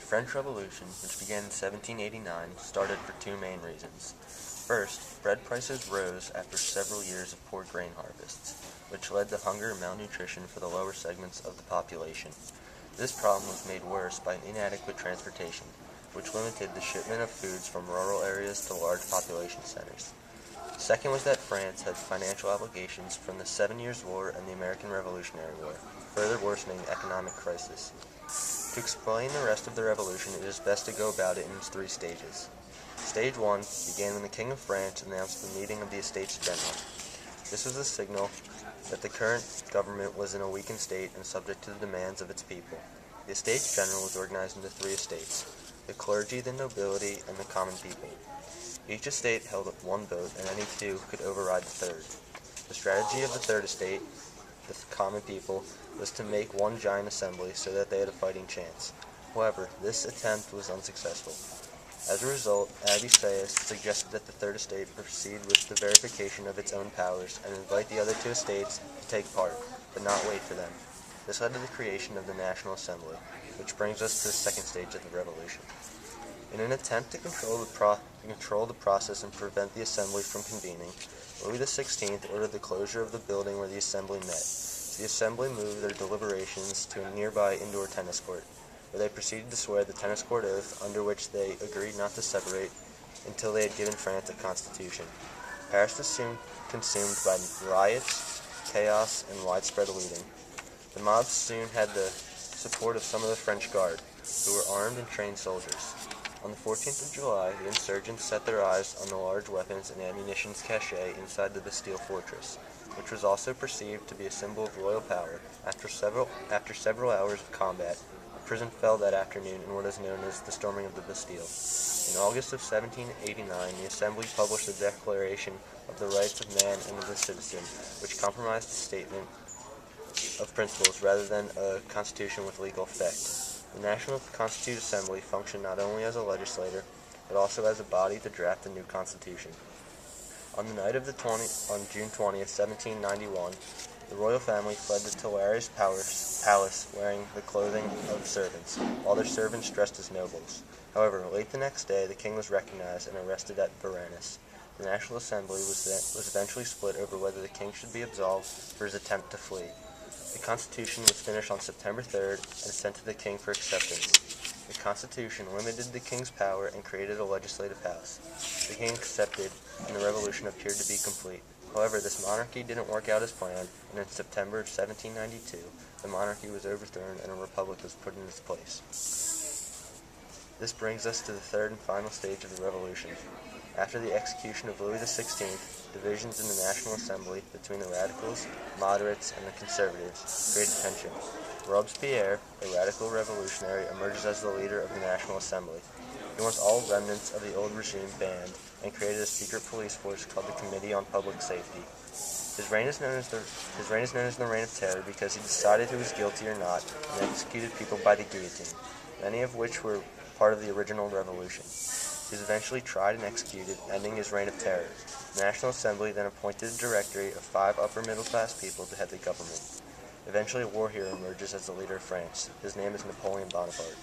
French Revolution, which began in 1789, started for two main reasons. First, bread prices rose after several years of poor grain harvests, which led to hunger and malnutrition for the lower segments of the population. This problem was made worse by inadequate transportation, which limited the shipment of foods from rural areas to large population centers. Second was that France had financial obligations from the 7 Years' War and the American Revolutionary War, further worsening the economic crisis. To explain the rest of the revolution, it is best to go about it in its three stages. Stage 1 began when the King of France announced the meeting of the Estates General. This was a signal that the current government was in a weakened state and subject to the demands of its people. The Estates General was organized into three estates: the clergy, the nobility, and the common people. Each estate held one vote, and any two could override the third. The strategy of the third estate, the common people, was to make one giant assembly so that they had a fighting chance. However, this attempt was unsuccessful. As a result, Abbé Sieyès suggested that the third estate proceed with the verification of its own powers and invite the other two estates to take part, but not wait for them. This led to the creation of the National Assembly, which brings us to the second stage of the revolution. In an attempt to control the process and prevent the assembly from convening, Louis XVI ordered the closure of the building where the assembly met. The assembly moved their deliberations to a nearby indoor tennis court, where they proceeded to swear the tennis court oath, under which they agreed not to separate until they had given France a constitution. Paris was soon consumed by riots, chaos, and widespread looting. The mobs soon had the support of some of the French Guard, who were armed and trained soldiers. On the 14th of July, the insurgents set their eyes on the large weapons and ammunition cache inside the Bastille fortress, which was also perceived to be a symbol of royal power. After several hours of combat, the prison fell that afternoon in what is known as the storming of the Bastille. In August of 1789, the Assembly published the Declaration of the Rights of Man and of the Citizen, which comprised a statement of principles rather than a constitution with legal effect. The National Constituent Assembly functioned not only as a legislator, but also as a body to draft a new constitution. On the night of on June 20th, 1791, the royal family fled to Tuileries Palace wearing the clothing of servants, while their servants dressed as nobles. However, late the next day, the king was recognized and arrested at Varennes. The National Assembly was eventually split over whether the king should be absolved for his attempt to flee. The Constitution was finished on September 3rd and sent to the king for acceptance. The Constitution limited the king's power and created a legislative house. The king accepted, and the revolution appeared to be complete. However, this monarchy didn't work out as planned, and in September of 1792, the monarchy was overthrown and a republic was put in its place. This brings us to the third and final stage of the revolution. After the execution of Louis XVI, divisions in the National Assembly between the radicals, moderates, and the conservatives created tension. Robespierre, a radical revolutionary, emerges as the leader of the National Assembly. He wants all remnants of the old regime banned and created a secret police force called the Committee on Public Safety. His reign is known as the Reign of Terror because he decided who was guilty or not and executed people by the guillotine, many of which were part of the original revolution. He was eventually tried and executed, ending his reign of terror. The National Assembly then appointed a directory of 5 upper-middle-class people to head the government. Eventually, a war hero emerges as the leader of France. His name is Napoleon Bonaparte.